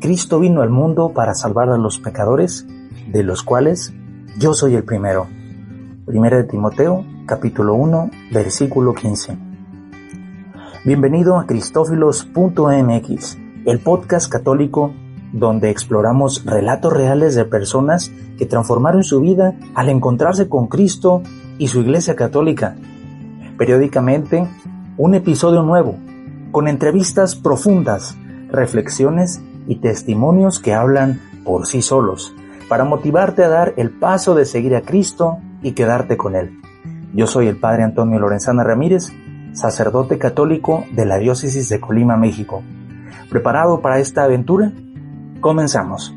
Cristo vino al mundo para salvar a los pecadores, de los cuales yo soy el primero. Primera de Timoteo, capítulo 1, versículo 15. Bienvenido a Cristófilos.mx, el podcast católico donde exploramos relatos reales de personas que transformaron su vida al encontrarse con Cristo y su Iglesia Católica. Periódicamente, un episodio nuevo, con entrevistas profundas, reflexiones y testimonios que hablan por sí solos, para motivarte a dar el paso de seguir a Cristo y quedarte con Él. Yo soy el Padre Antonio Lorenzana Ramírez, sacerdote católico de la Diócesis de Colima, México. ¿Preparado para esta aventura? Comenzamos.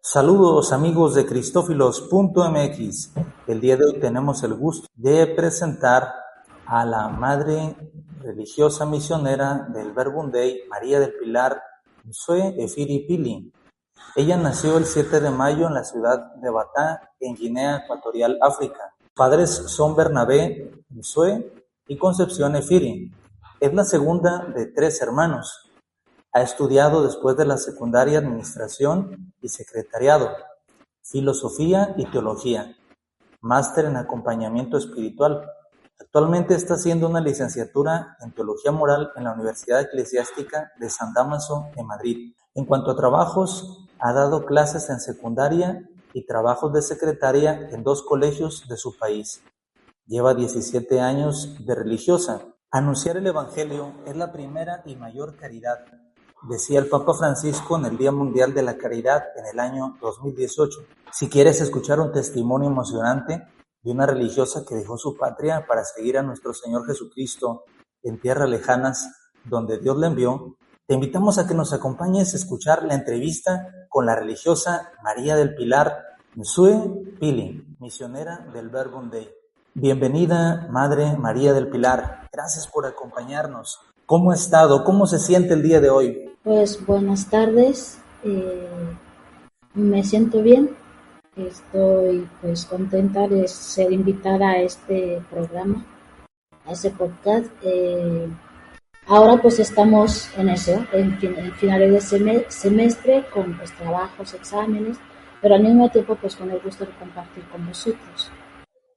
Saludos amigos de Cristófilos.mx. El día de hoy tenemos el gusto de presentar a la madre religiosa misionera del Verbum Dei, María del Pilar Msue Efiri Pili. Ella nació el 7 de mayo en la ciudad de Batá, en Guinea Ecuatorial, África. Sus padres son Bernabé Msue y Concepción Efiri. Es la segunda de 3 hermanos. Ha estudiado después de la secundaria Administración y Secretariado, Filosofía y Teología, máster en Acompañamiento Espiritual. Actualmente está haciendo una licenciatura en Teología Moral en la Universidad Eclesiástica de San Dámaso en Madrid. En cuanto a trabajos, ha dado clases en secundaria y trabajos de secretaria en 2 colegios de su país. Lleva 17 años de religiosa. Anunciar el Evangelio es la primera y mayor caridad, decía el Papa Francisco en el Día Mundial de la Caridad en el año 2018. Si quieres escuchar un testimonio emocionante de una religiosa que dejó su patria para seguir a nuestro Señor Jesucristo en tierras lejanas donde Dios la envió, te invitamos a que nos acompañes a escuchar la entrevista con la religiosa María del Pilar Msue Pili, misionera del Verbum Dei. Bienvenida, Madre María del Pilar. Gracias por acompañarnos. ¿Cómo ha estado? ¿Cómo se siente el día de hoy? Pues buenas tardes. Me siento bien. Estoy pues contenta de ser invitada a este programa, a ese podcast. Ahora pues estamos en eso, en finales de semestre, con pues, trabajos, exámenes, pero al mismo tiempo pues con el gusto de compartir con vosotros.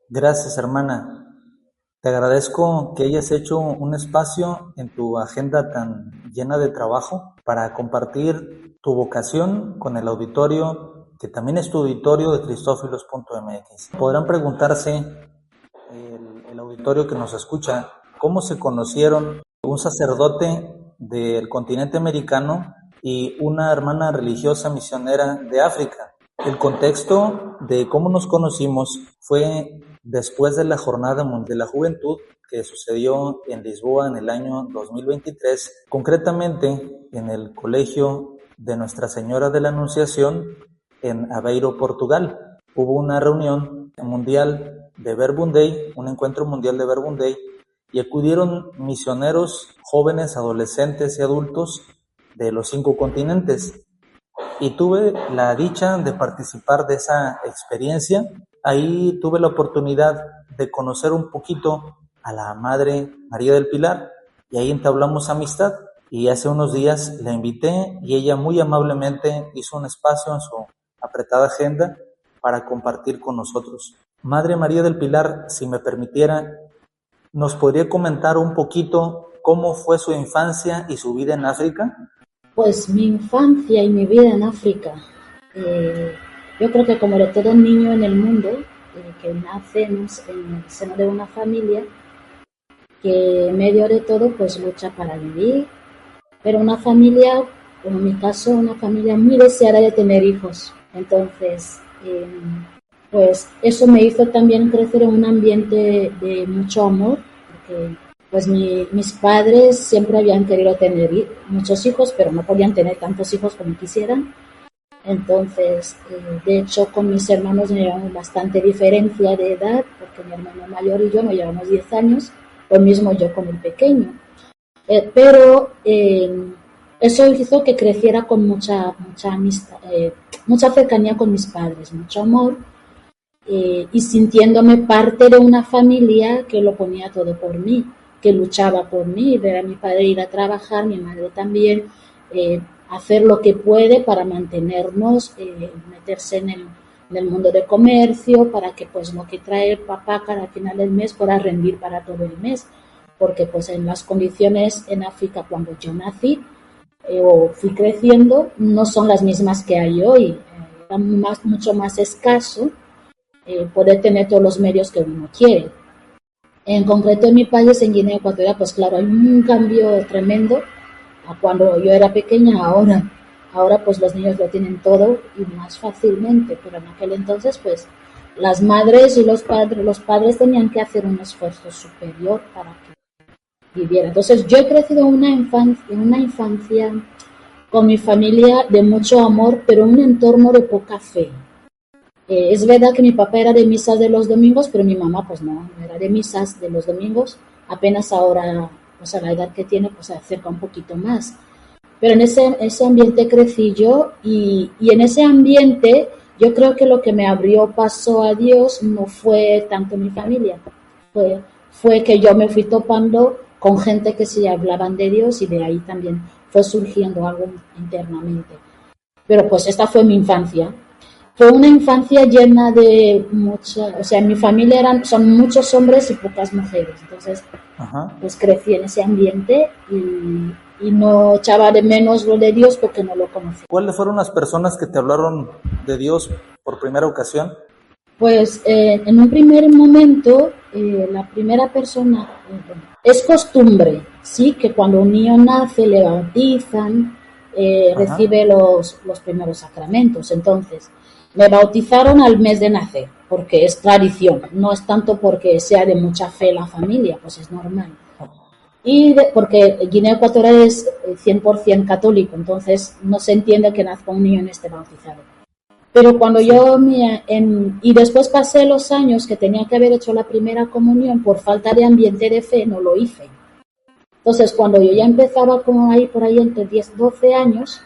Gracias, hermana. Te agradezco que hayas hecho un espacio en tu agenda tan llena de trabajo para compartir tu vocación con el auditorio, que también es tu auditorio de Cristófilos.mx. Podrán preguntarse el auditorio que nos escucha, ¿cómo se conocieron un sacerdote del continente americano y una hermana religiosa misionera de África? El contexto de cómo nos conocimos fue después de la Jornada Mundial de la Juventud que sucedió en Lisboa en el año 2023, concretamente en el Colegio de Nuestra Señora de la Anunciación en Aveiro, Portugal. Hubo una reunión mundial de Verbum Dei, un encuentro mundial de Verbum Dei, y acudieron misioneros jóvenes, adolescentes y adultos de los 5 continentes. Y tuve la dicha de participar de esa experiencia. Ahí tuve la oportunidad de conocer un poquito a la Madre María del Pilar y ahí entablamos amistad. Y hace unos días la invité y ella muy amablemente hizo un espacio en su apretada agenda para compartir con nosotros. Madre María del Pilar, si me permitiera, ¿nos podría comentar un poquito cómo fue su infancia y su vida en África? Pues mi infancia y mi vida en África, yo creo que como de todo niño en el mundo, que nace en el seno de una familia, que en medio de todo pues lucha para vivir, pero una familia, como en mi caso, una familia muy deseada de tener hijos. Entonces, pues eso me hizo también crecer en un ambiente de mucho amor, porque pues mis padres siempre habían querido tener muchos hijos, pero no podían tener tantos hijos como quisieran. Entonces, de hecho, con mis hermanos nos llevamos bastante diferencia de edad, porque mi hermano mayor y yo nos llevamos 10 años, lo mismo yo con el pequeño. Pero eso hizo que creciera con mucha amistad, mucha cercanía con mis padres, mucho amor, y sintiéndome parte de una familia que lo ponía todo por mí, que luchaba por mí, ver a mi padre ir a trabajar, mi madre también, hacer lo que puede para mantenernos, meterse en el mundo de comercio, para que pues lo que trae el papá cada final del mes pueda rendir para todo el mes, porque pues en las condiciones en África cuando yo nací o fui creciendo no son las mismas que hay hoy. Era mucho más escaso poder tener todos los medios que uno quiere. En concreto en mi país, en Guinea Ecuatorial, pues claro, hay un cambio tremendo a cuando yo era pequeña ahora. Ahora pues los niños lo tienen todo y más fácilmente, pero en aquel entonces pues las madres y los padres tenían que hacer un esfuerzo superior para que viviera. Entonces yo he crecido en una infancia con mi familia de mucho amor, pero en un entorno de poca fe. Es verdad que mi papá era de misas de los domingos, pero mi mamá pues no era de misas de los domingos. Apenas ahora, pues a la edad que tiene, pues se acerca un poquito más. Pero en ese ambiente crecí yo y en ese ambiente yo creo que lo que me abrió paso a Dios no fue tanto mi familia, fue que yo me fui topando con gente que sí hablaban de Dios y de ahí también fue surgiendo algo internamente. Pero pues esta fue mi infancia. Fue una infancia llena de o sea, en mi familia son muchos hombres y pocas mujeres. Entonces, pues crecí en ese ambiente y no echaba de menos lo de Dios porque no lo conocía. ¿Cuáles fueron las personas que te hablaron de Dios por primera ocasión? Pues en un primer momento, la primera persona, es costumbre, sí, que cuando un niño nace le bautizan, recibe los primeros sacramentos. Entonces, me bautizaron al mes de nacer, porque es tradición, no es tanto porque sea de mucha fe la familia, pues es normal. Y porque Guinea Ecuatorial es 100% católico, entonces no se entiende que nazca un niño en este bautizado. Pero cuando y después pasé los años que tenía que haber hecho la primera comunión, por falta de ambiente de fe, no lo hice. Entonces, cuando yo ya empezaba como ahí por ahí entre 10, 12 años,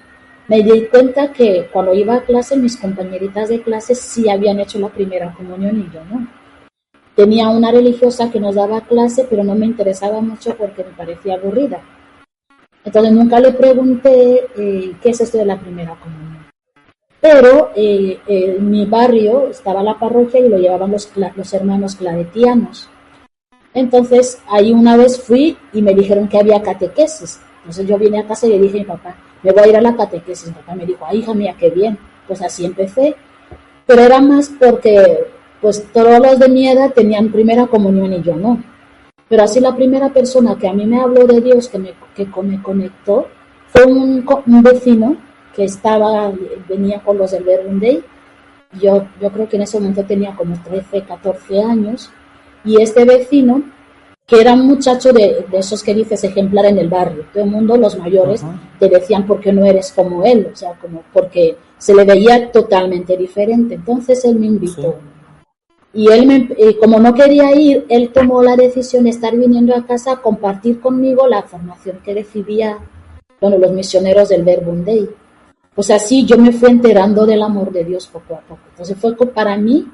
me di cuenta que cuando iba a clase, mis compañeritas de clase sí habían hecho la primera comunión y yo no. Tenía una religiosa que nos daba clase, pero no me interesaba mucho porque me parecía aburrida. Entonces nunca le pregunté qué es esto de la primera comunión. Pero en mi barrio estaba la parroquia y lo llevaban los hermanos claretianos. Entonces ahí una vez fui y me dijeron que había catequesis. Entonces yo vine a casa y le dije a mi papá, me voy a ir a la catequesis. Mi papá me dijo, ay, hija mía, qué bien. Pues así empecé. Pero era más porque pues todos los de mi edad tenían primera comunión y yo no. Pero así la primera persona que a mí me habló de Dios, que me conectó, fue un vecino que venía con los del Verbum-Dei. Yo creo que en ese momento tenía como 13, 14 años. Y este vecino, que era un muchacho de esos que dices ejemplar en el barrio, todo el mundo, los mayores, te decían por qué no eres como él, o sea, como porque se le veía totalmente diferente. Entonces él me invitó. Sí. Y él, como no quería ir, él tomó la decisión de estar viniendo a casa a compartir conmigo la formación que recibía, los misioneros del Verbum-Dei. Pues así yo me fui enterando del amor de Dios poco a poco. Entonces fue para mí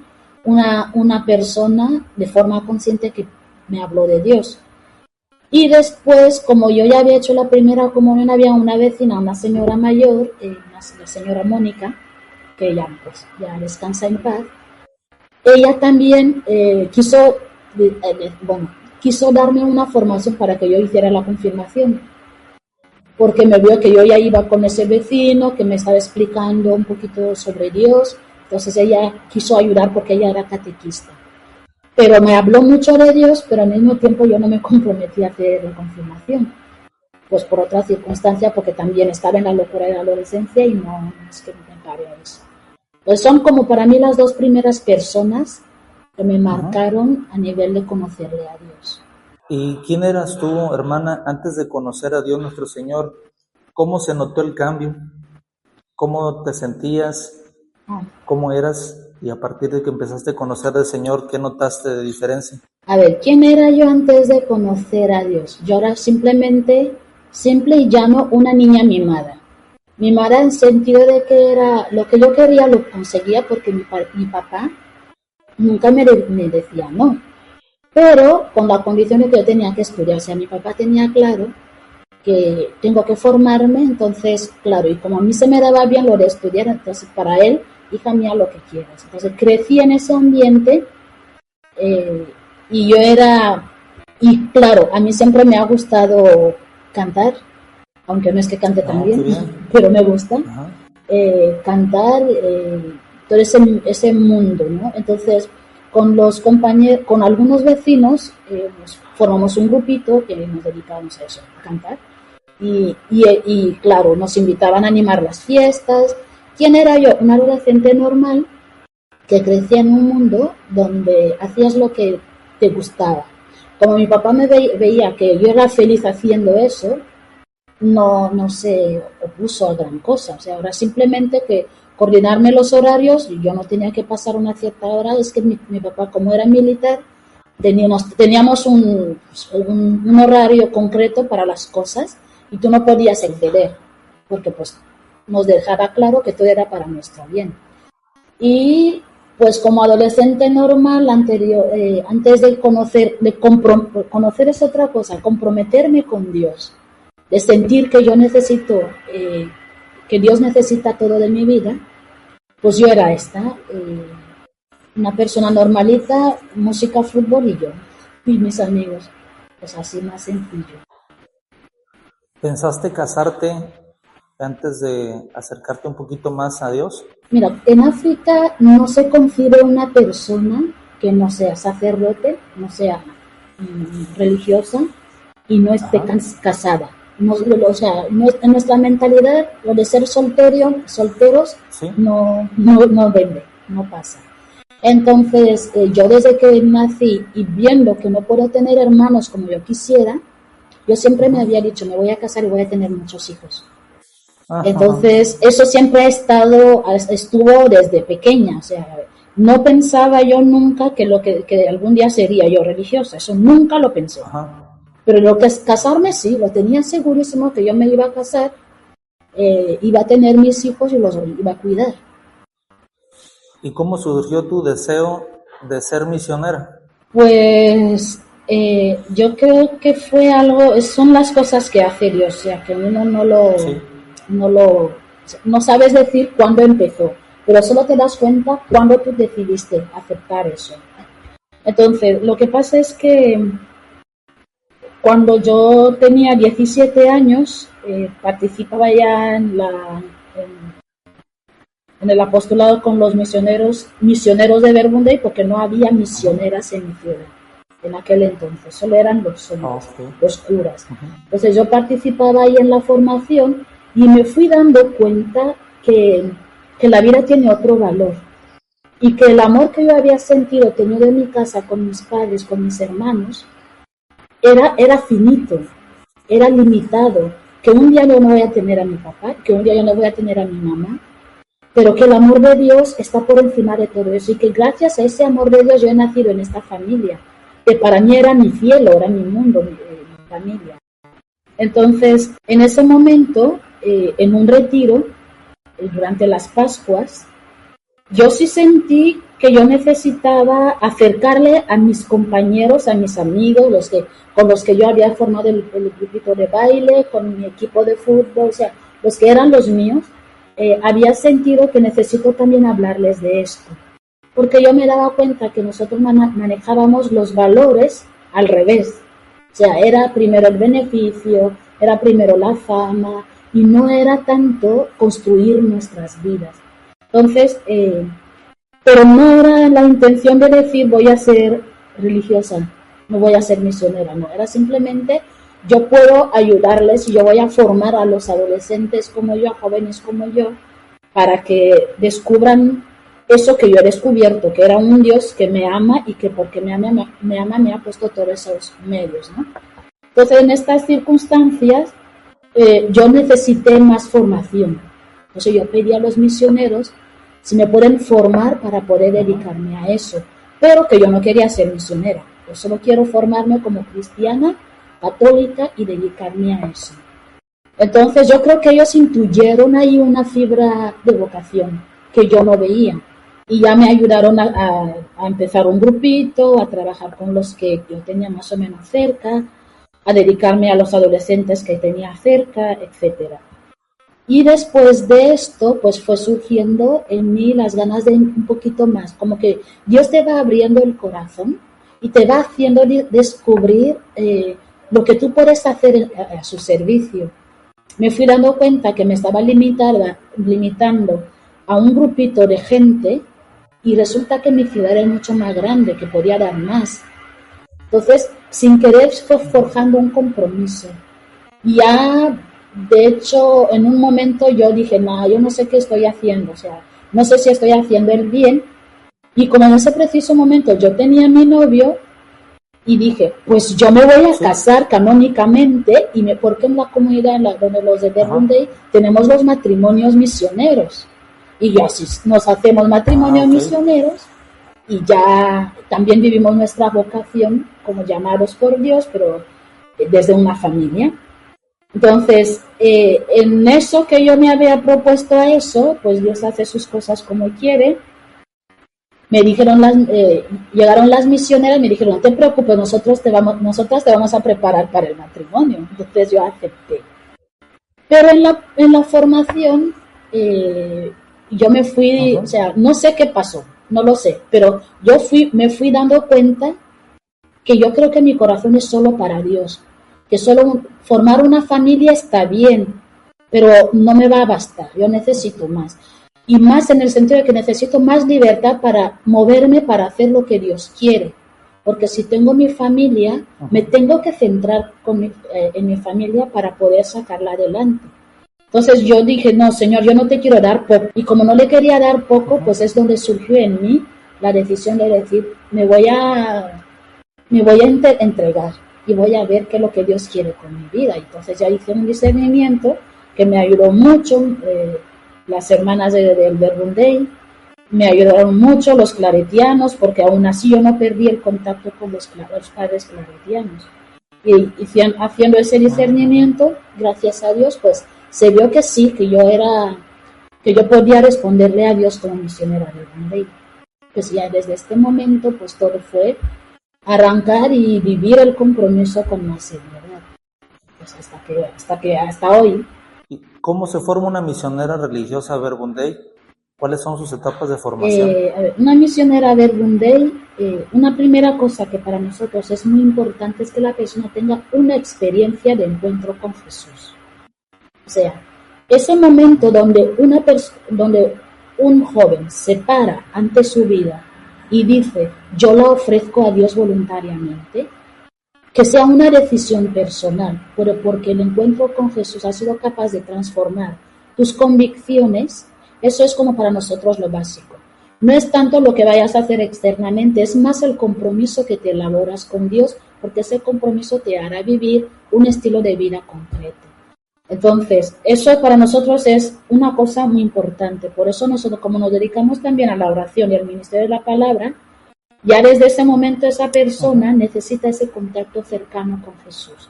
una persona de forma consciente que me habló de Dios. Y después, como yo ya había hecho la primera comunión, había una vecina, una señora mayor, la señora Mónica, que ya descansa en paz. Ella también quiso darme una formación para que yo hiciera la confirmación, porque me vio que yo ya iba con ese vecino, que me estaba explicando un poquito sobre Dios, entonces ella quiso ayudar porque ella era catequista. Pero me habló mucho de Dios, pero al mismo tiempo yo no me comprometí a hacer la confirmación, pues por otra circunstancia, porque también estaba en la locura de la adolescencia y no es que me pare a eso. Pues son como para mí las dos primeras personas que me marcaron a nivel de conocerle a Dios. ¿Y quién eras tú, hermana, antes de conocer a Dios nuestro Señor? ¿Cómo se notó el cambio? ¿Cómo te sentías? ¿Cómo eras? Y a partir de que empezaste a conocer al Señor, ¿qué notaste de diferencia? A ver, ¿quién era yo antes de conocer a Dios? Yo era simple y llano, una niña mimada. Mimada en el sentido de que era lo que yo quería, lo conseguía porque mi papá nunca me decía no. Pero con la condición de que yo tenía que estudiar. O sea, mi papá tenía claro que tengo que formarme, entonces, claro, y como a mí se me daba bien lo de estudiar, entonces para él, hija mía, lo que quieras. Entonces crecí en ese ambiente eh, y yo era, y claro, a mí siempre me ha gustado cantar, aunque no es que cante tan bien, pero me gusta cantar, todo ese mundo, ¿no? Entonces, con los compañeros, con algunos vecinos, formamos un grupito que nos dedicábamos a eso, a cantar. Y claro, nos invitaban a animar las fiestas. ¿Quién era yo? Una adolescente normal que crecía en un mundo donde hacías lo que te gustaba. Como mi papá me veía que yo era feliz haciendo eso, no se opuso a gran cosa. O sea, ahora simplemente que coordinarme los horarios, y yo no tenía que pasar una cierta hora, es que mi papá, como era militar, teníamos un horario concreto para las cosas y tú no podías exceder, porque pues nos dejaba claro que todo era para nuestro bien. Y pues como adolescente normal, antes de conocer es otra cosa, comprometerme con Dios, de sentir que yo necesito, que Dios necesita todo de mi vida, pues yo era una persona normalita, música, fútbol y yo, y mis amigos, pues así más sencillo. ¿Pensaste casarte antes de acercarte un poquito más a Dios? Mira, en África no se concibe una persona que no sea sacerdote, no sea religiosa y no esté casada. No, o sea, en nuestra mentalidad, lo de ser solteros, ¿sí? no vende, no pasa. Entonces, yo desde que nací y viendo que no puedo tener hermanos como yo quisiera, yo siempre me había dicho, me voy a casar y voy a tener muchos hijos. Entonces, eso siempre estuvo desde pequeña, o sea, no pensaba yo nunca que algún día sería yo religiosa, eso nunca lo pensé. Pero lo que es casarme, sí, lo tenía segurísimo que yo me iba a casar, iba a tener mis hijos y los iba a cuidar. ¿Y cómo surgió tu deseo de ser misionera? Pues yo creo que fue algo, son las cosas que hace Dios, o sea, que uno no sabes decir cuándo empezó, pero solo te das cuenta cuando tú decidiste aceptar eso. Entonces, lo que pasa es que cuando yo tenía 17 años, participaba ya en el apostolado con los misioneros de Verbunday, porque no había misioneras en mi ciudad en aquel entonces, solo eran los hombres, los curas. Entonces yo participaba ahí en la formación y me fui dando cuenta que la vida tiene otro valor y que el amor que yo había tenido en mi casa con mis padres, con mis hermanos, era finito, era limitado, que un día yo no voy a tener a mi papá, que un día yo no voy a tener a mi mamá, pero que el amor de Dios está por encima de todo eso y que gracias a ese amor de Dios yo he nacido en esta familia, que para mí era mi cielo, era mi mundo, mi familia. Entonces, en ese momento, en un retiro, durante las Pascuas, yo sí sentí que yo necesitaba acercarle a mis compañeros, a mis amigos, con los que yo había formado el grupito de baile, con mi equipo de fútbol, o sea, los que eran los míos, había sentido que necesito también hablarles de esto. Porque yo me daba cuenta que nosotros manejábamos los valores al revés. O sea, era primero el beneficio, era primero la fama, y no era tanto construir nuestras vidas. Entonces, pero no era la intención de decir voy a ser religiosa, no voy a ser misionera, no, era simplemente yo puedo ayudarles y yo voy a formar a los adolescentes como yo, a jóvenes como yo, para que descubran eso que yo he descubierto, que era un Dios que me ama y que porque me ama me ha puesto todos esos medios, ¿no? Entonces, en estas circunstancias, yo necesité más formación. Entonces, yo pedí a los misioneros si me pueden formar para poder dedicarme a eso, pero que yo no quería ser misionera. Yo solo quiero formarme como cristiana, católica y dedicarme a eso. Entonces, yo creo que ellos intuyeron ahí una fibra de vocación que yo no veía. Y ya me ayudaron a empezar un grupito, a trabajar con los que yo tenía más o menos cerca. a dedicarme a los adolescentes que tenía cerca, etcétera. Y después de esto, pues fue surgiendo en mí las ganas de un poquito más, como que Dios te va abriendo el corazón y te va haciendo descubrir lo que tú puedes hacer a su servicio. Me fui dando cuenta que me estaba limitando a un grupito de gente y resulta que mi ciudad era mucho más grande, que podía dar más. Entonces, sin querer, fue forjando un compromiso. Y ya, de hecho, en un momento yo dije, no, yo no sé qué estoy haciendo, o sea, no sé si estoy haciendo el bien. Y como en ese preciso momento yo tenía a mi novio, y dije, pues yo me voy a casar canónicamente, porque en la comunidad donde los de Verbum Dei tenemos los matrimonios misioneros. Y ya así nos hacemos matrimonios misioneros y ya también vivimos nuestra vocación como llamados por Dios, pero desde una familia. Entonces, en eso que yo me había propuesto a eso, pues Dios hace sus cosas como quiere. Me dijeron llegaron las misioneras y me dijeron, no te preocupes, nosotras te vamos a preparar para el matrimonio. Entonces yo acepté. Pero en la formación yo me fui, o sea, no sé qué pasó, no lo sé, pero me fui dando cuenta que yo creo que mi corazón es solo para Dios, que solo formar una familia está bien, pero no me va a bastar, yo necesito más. Y más en el sentido de que necesito más libertad para moverme, para hacer lo que Dios quiere. Porque si tengo mi familia, me tengo que centrar en mi familia para poder sacarla adelante. Entonces yo dije, no, Señor, yo no te quiero dar poco. Y como no le quería dar poco, pues es donde surgió en mí la decisión de decir, me voy a entregar y voy a ver qué es lo que Dios quiere con mi vida. Entonces ya hice un discernimiento que me ayudó mucho. Las hermanas del Verbum Dei me ayudaron mucho, los claretianos, porque aún así yo no perdí el contacto con los padres claretianos. Y haciendo ese discernimiento, gracias a Dios, pues se vio que sí, que yo podía responderle a Dios como misionera del Verbum Dei. Pues ya desde este momento, pues todo fue arrancar y vivir el compromiso con más seriedad. Pues hasta hoy. ¿Y cómo se forma una misionera religiosa Verbum Dei? ¿Cuáles son sus etapas de formación? Una misionera Verbum Dei, una primera cosa que para nosotros es muy importante es que la persona tenga una experiencia de encuentro con Jesús. O sea, ese momento donde un joven se para ante su vida y dice, yo la ofrezco a Dios voluntariamente, que sea una decisión personal, pero porque el encuentro con Jesús ha sido capaz de transformar tus convicciones, eso es como para nosotros lo básico. No es tanto lo que vayas a hacer externamente, es más el compromiso que te elaboras con Dios, porque ese compromiso te hará vivir un estilo de vida concreto. Entonces, eso para nosotros es una cosa muy importante. Por eso nosotros, como nos dedicamos también a la oración y al ministerio de la palabra, ya desde ese momento esa persona necesita ese contacto cercano con Jesús.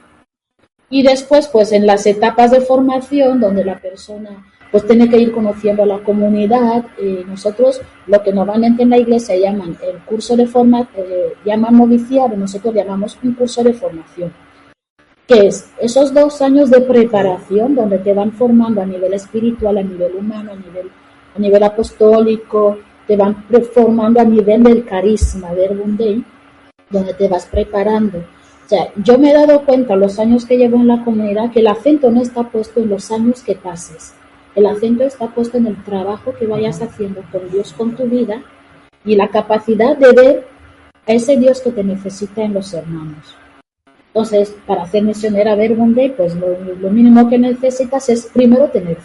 Y después, pues en las etapas de formación, donde la persona pues tiene que ir conociendo a la comunidad, nosotros lo que normalmente en la iglesia llaman el curso de llaman noviciado, nosotros llamamos un curso de formación, que es esos 2 años de preparación donde te van formando a nivel espiritual, a nivel humano, a nivel apostólico, te van formando a nivel del carisma, Verbum Dei, donde te vas preparando. O sea, yo me he dado cuenta los años que llevo en la comunidad que el acento no está puesto en los años que pases. El acento está puesto en el trabajo que vayas haciendo con Dios, con tu vida, y la capacidad de ver a ese Dios que te necesita en los hermanos. Entonces, para ser misionera Verbum Dei, pues lo mínimo que necesitas es primero tener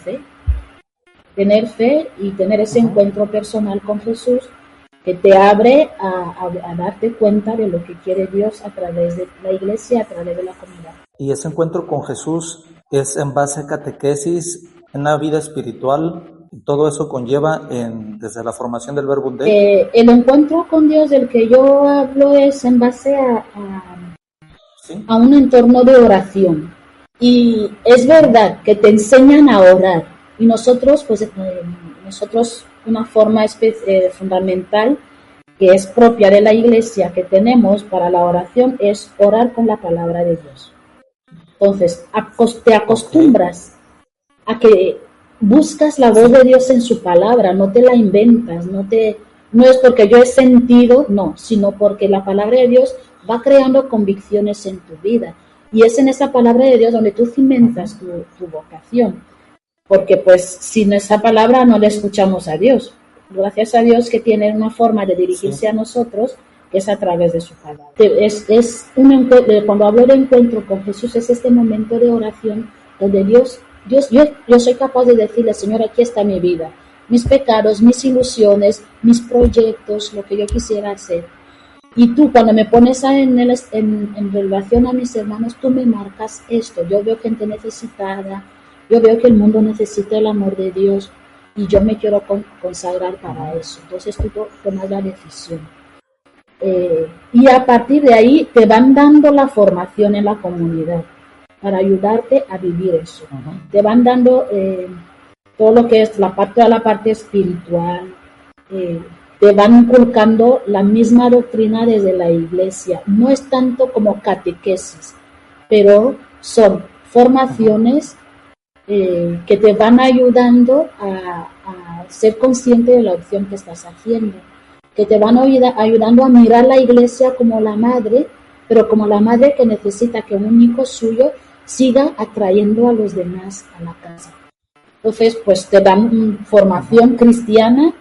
fe y tener ese encuentro personal con Jesús que te abre a darte cuenta de lo que quiere Dios a través de la iglesia, a través de la comunidad. ¿Y ese encuentro con Jesús es en base a catequesis, en la vida espiritual? ¿Todo eso conlleva desde la formación del Verbum Dei? El encuentro con Dios del que yo hablo es en base a un entorno de oración. Y es verdad que te enseñan a orar. Y nosotros, una forma fundamental que es propia de la iglesia que tenemos para la oración es orar con la palabra de Dios. Entonces, te acostumbras a que buscas la voz de Dios en su palabra, no te la inventas, no es porque yo he sentido, no, sino porque la palabra de Dios va creando convicciones en tu vida. Y es en esa palabra de Dios donde tú cimentas tu vocación. Porque pues sin esa palabra no le escuchamos a Dios. Gracias a Dios que tiene una forma de dirigirse a nosotros, que es a través de su palabra. Cuando hablo de encuentro con Jesús, es este momento de oración donde yo soy capaz de decirle, Señor, aquí está mi vida, mis pecados, mis ilusiones, mis proyectos, lo que yo quisiera hacer. Y tú, cuando me pones en relación a mis hermanos, tú me marcas esto. Yo veo gente necesitada, yo veo que el mundo necesita el amor de Dios y yo me quiero consagrar para eso. Entonces tú tomas la decisión. Y a partir de ahí te van dando la formación en la comunidad para ayudarte a vivir eso. Te van dando todo lo que es toda la parte espiritual, te van inculcando la misma doctrina desde la iglesia. No es tanto como catequesis, pero son formaciones que te van ayudando a ser consciente de la opción que estás haciendo, que te van ayudando a mirar la iglesia como la madre, pero como la madre que necesita que un hijo suyo siga atrayendo a los demás a la casa. Entonces, pues te dan formación cristiana.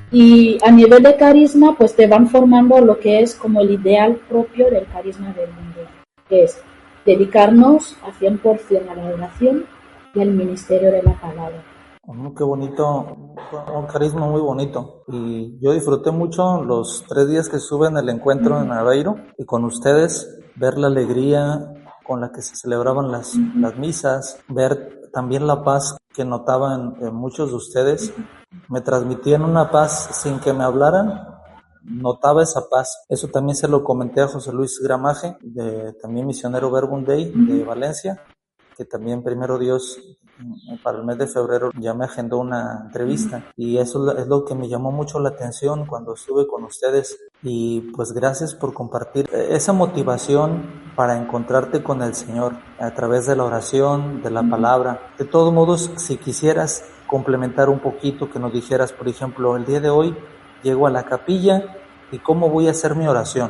Y a nivel de carisma, pues te van formando lo que es como el ideal propio del carisma del mundo, que es dedicarnos a 100% a la oración y al ministerio de la palabra. Qué bonito, un carisma muy bonito. Y yo disfruté mucho los 3 días que estuve en el encuentro en Aveiro y con ustedes, ver la alegría con la que se celebraban las misas, ver también la paz que notaba en muchos de ustedes. Me transmitían una paz sin que me hablaran, notaba esa paz. Eso también se lo comenté a José Luis Gramaje, también misionero Verbum Dei de Valencia, que también primero Dios para el mes de febrero ya me agendó una entrevista y eso es lo que me llamó mucho la atención cuando estuve con ustedes. Y pues gracias por compartir esa motivación para encontrarte con el Señor a través de la oración, de la palabra. De todos modos, si quisieras complementar un poquito, que nos dijeras, por ejemplo, el día de hoy llego a la capilla y cómo voy a hacer mi oración.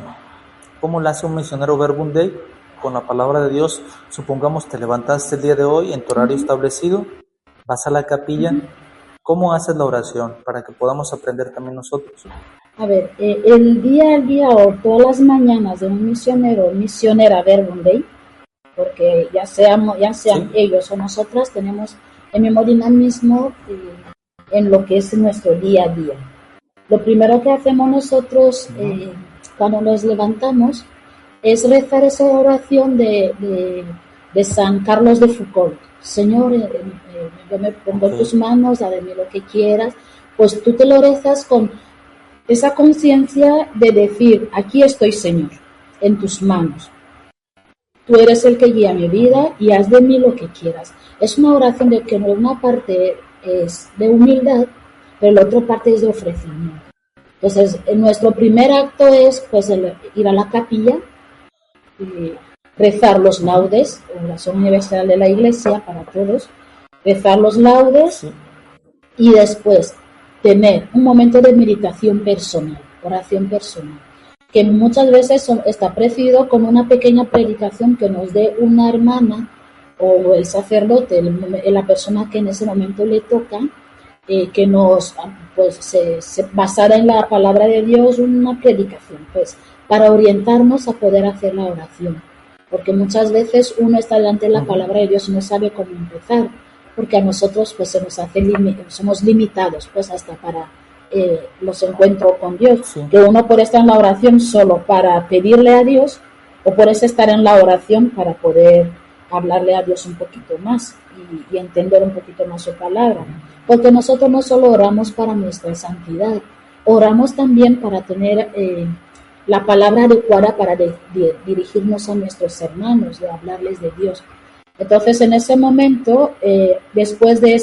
¿Cómo la hace un misionero Verbum Dei con la palabra de Dios? Supongamos te levantaste el día de hoy en tu horario establecido, vas a la capilla. ¿Cómo haces la oración para que podamos aprender también nosotros? A ver, el día al día o todas las mañanas de un misionero o misionera Verbum Dei, porque ya sean ellos o nosotras, tenemos el mismo dinamismo en lo que es nuestro día a día. Lo primero que hacemos nosotros cuando nos levantamos es rezar esa oración de San Carlos de Foucault. Señor, yo me pongo en tus manos, dame lo que quieras. Pues tú te lo rezas con esa conciencia de decir, aquí estoy, Señor, en tus manos. Tú eres el que guía mi vida y haz de mí lo que quieras. Es una oración de que una parte es de humildad, pero la otra parte es de ofrecimiento. Entonces, nuestro primer acto es pues ir a la capilla, y rezar los laudes, oración universal de la Iglesia para todos, rezar los laudes y después tener un momento de meditación personal, oración personal, que muchas veces está precedido con una pequeña predicación que nos dé una hermana o el sacerdote, la persona que en ese momento le toca, que nos pues se basara en la palabra de Dios, una predicación, pues para orientarnos a poder hacer la oración, porque muchas veces uno está delante de la palabra de Dios y no sabe cómo empezar, porque a nosotros pues se nos hace somos limitados pues hasta para los encuentros con Dios, que uno puede estar en la oración solo para pedirle a Dios o puedes estar en la oración para poder hablarle a Dios un poquito más y entender un poquito más su palabra, porque nosotros no solo oramos para nuestra santidad, oramos también para tener la palabra adecuada para dirigirnos a nuestros hermanos, de hablarles de Dios. Entonces, en ese momento, después de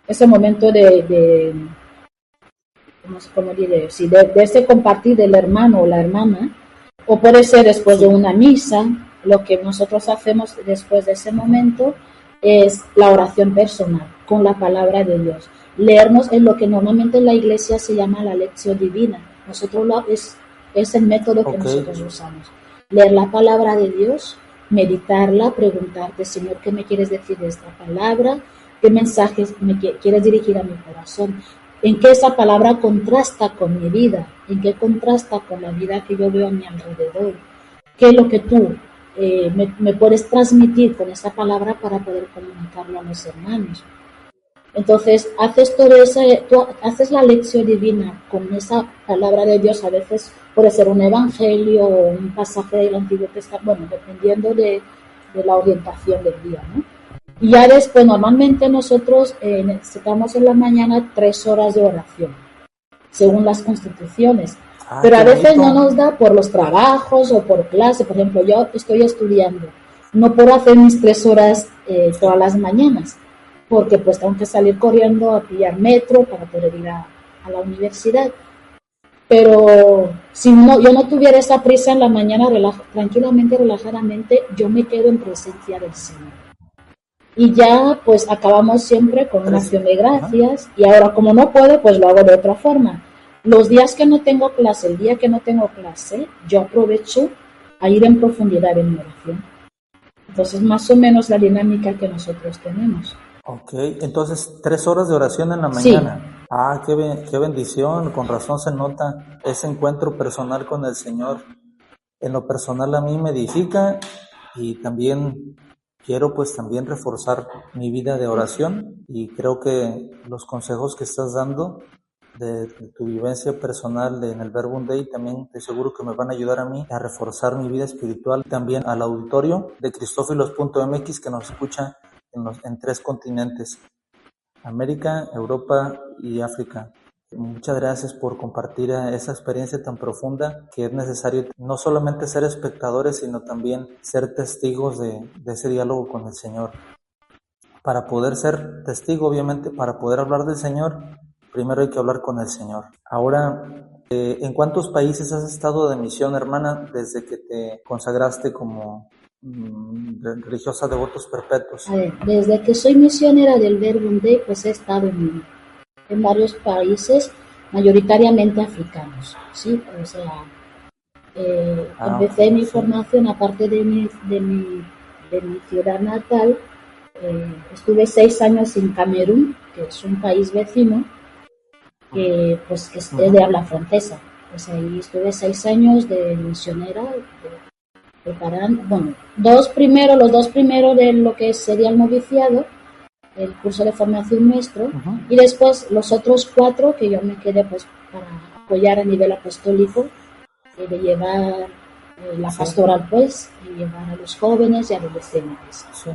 ese momento de este compartir del hermano o la hermana, o puede ser después de una misa, lo que nosotros hacemos después de ese momento es la oración personal con la palabra de Dios. Leernos en lo que normalmente en la iglesia se llama la lección divina. Es el método que nosotros usamos. Leer la palabra de Dios, meditarla, preguntarte, Señor, ¿qué me quieres decir de esta palabra? ¿Qué mensajes me quieres dirigir a mi corazón? ¿En qué esa palabra contrasta con mi vida? ¿En qué contrasta con la vida que yo veo a mi alrededor? ¿Qué es lo que tú me puedes transmitir con esa palabra para poder comunicarlo a los hermanos? Entonces, tú haces la lección divina con esa palabra de Dios. A veces puede ser un evangelio o un pasaje del Antiguo Testamento, bueno, dependiendo de la orientación del día, ¿no? Y ya después, normalmente nosotros necesitamos en la mañana 3 horas de oración, según las constituciones. Pero a veces no nos da por los trabajos o por clase. Por ejemplo, yo estoy estudiando. No puedo hacer mis 3 horas todas las mañanas, porque pues tengo que salir corriendo a pillar metro para poder ir a la universidad. Pero si yo no tuviera esa prisa en la mañana, tranquilamente, relajadamente, yo me quedo en presencia del Señor. Y ya pues acabamos siempre con una acción de gracias. Y ahora como no puedo, pues lo hago de otra forma. Los días que no tengo clase, el día que no tengo clase, yo aprovecho a ir en profundidad en mi oración. Entonces, más o menos la dinámica que nosotros tenemos. Ok, entonces 3 horas de oración en la mañana. Sí. Ah, qué bendición, con razón se nota ese encuentro personal con el Señor. En lo personal a mí me edifica y también quiero pues también reforzar mi vida de oración, y creo que los consejos que estás dando de tu vivencia personal en el Verbum Dei también te seguro que me van a ayudar a mí a reforzar mi vida espiritual, también al auditorio de Cristófilos.mx que nos escucha en 3 continentes, América, Europa y África. Muchas gracias por compartir esa experiencia tan profunda, que es necesario no solamente ser espectadores, sino también ser testigos de ese diálogo con el Señor. Para poder ser testigo, obviamente, para poder hablar del Señor, primero hay que hablar con el Señor. Ahora, ¿en cuántos países has estado de misión, hermana, desde que te consagraste como religiosa de votos perpetuos? A ver, desde que soy misionera del Verbum Dei, pues he estado en varios países, mayoritariamente africanos, ¿sí? O sea, empecé mi formación, aparte de mi ciudad natal, estuve 6 años en Camerún, que es un país vecino, que es de habla francesa. Pues ahí estuve 6 años de misionera, preparando, bueno, los dos primeros de lo que sería el noviciado, el curso de formación nuestro, y después los otros 4 que yo me quedé pues para apoyar a nivel apostólico, de llevar la pastoral pues, y llevar a los jóvenes y adolescentes. Sí.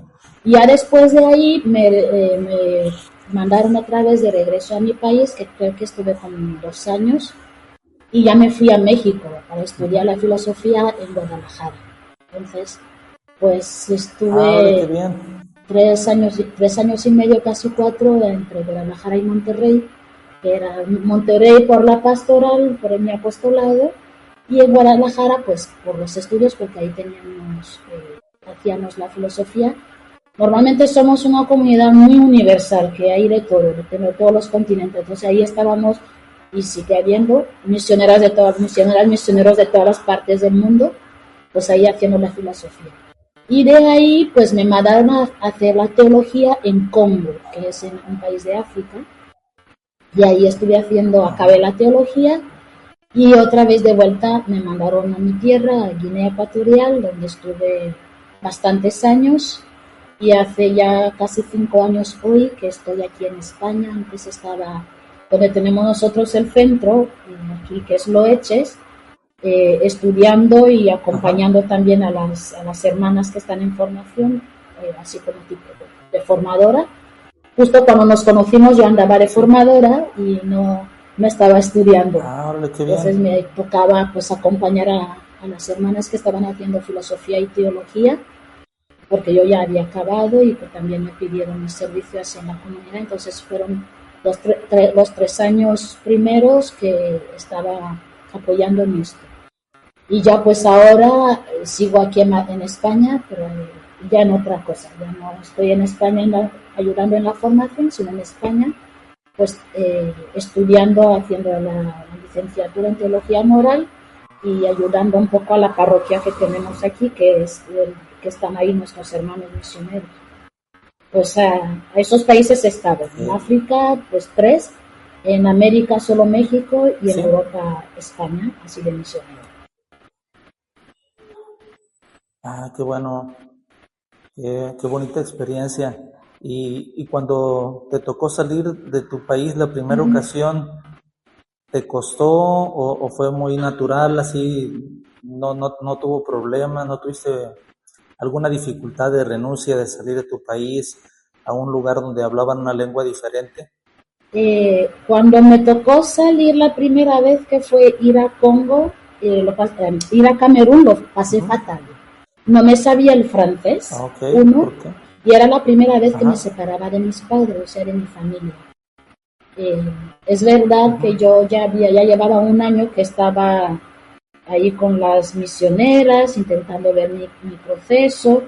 Y ya después de ahí me mandaron otra vez de regreso a mi país, que creo que estuve con 2 años, y ya me fui a México para estudiar la filosofía en Guadalajara. Entonces, pues estuve 3 años y medio, casi 4, entre Guadalajara y Monterrey, que era Monterrey por la pastoral, por mi apostolado, y en Guadalajara, pues por los estudios, porque ahí hacíamos la filosofía. Normalmente somos una comunidad muy universal, que hay de todo, de todos los continentes. Entonces ahí estábamos, y sigue habiendo misioneros de todas las partes del mundo, pues ahí haciendo la filosofía. Y de ahí, pues me mandaron a hacer la teología en Congo, que es en un país de África. Y ahí acabé la teología, y otra vez de vuelta me mandaron a mi tierra, a Guinea Ecuatorial, donde estuve bastantes años. Y hace ya casi 5 años hoy que estoy aquí en España. Antes estaba donde tenemos nosotros el centro, aquí que es Loeches, estudiando y acompañando también a las hermanas que están en formación, así como tipo de formadora. Justo cuando nos conocimos yo andaba de formadora y no estaba estudiando. Entonces me tocaba pues acompañar a las hermanas que estaban haciendo filosofía y teología, porque yo ya había acabado y pues también me pidieron mi servicio hacia la comunidad. Entonces fueron los 3 años primeros que estaba apoyando en esto. Y ya pues ahora sigo aquí en España, pero ya en otra cosa. Ya no estoy en España ayudando en la formación, sino en España pues estudiando, haciendo la licenciatura en teología moral y ayudando un poco a la parroquia que tenemos aquí, que están ahí nuestros hermanos misioneros. Pues a esos países he estado. En África, pues 3, en América solo México y en Sí. Europa España, así de misionero. Ah, qué bueno, qué bonita experiencia. Y cuando te tocó salir de tu país la primera ocasión, ¿te costó o fue muy natural, así, no tuvo problemas, no tuviste alguna dificultad de renuncia de salir de tu país a un lugar donde hablaban una lengua diferente? Cuando me tocó salir la primera vez, que fue ir a Congo, ir a Camerún, lo pasé fatal. No me sabía el francés, Ah, ok, uno, ¿por qué? y era la primera vez que me Ajá. separaba de mis padres, o sea, de mi familia. Eh, es verdad que yo ya llevaba un año que estaba ahí con las misioneras, intentando ver mi proceso,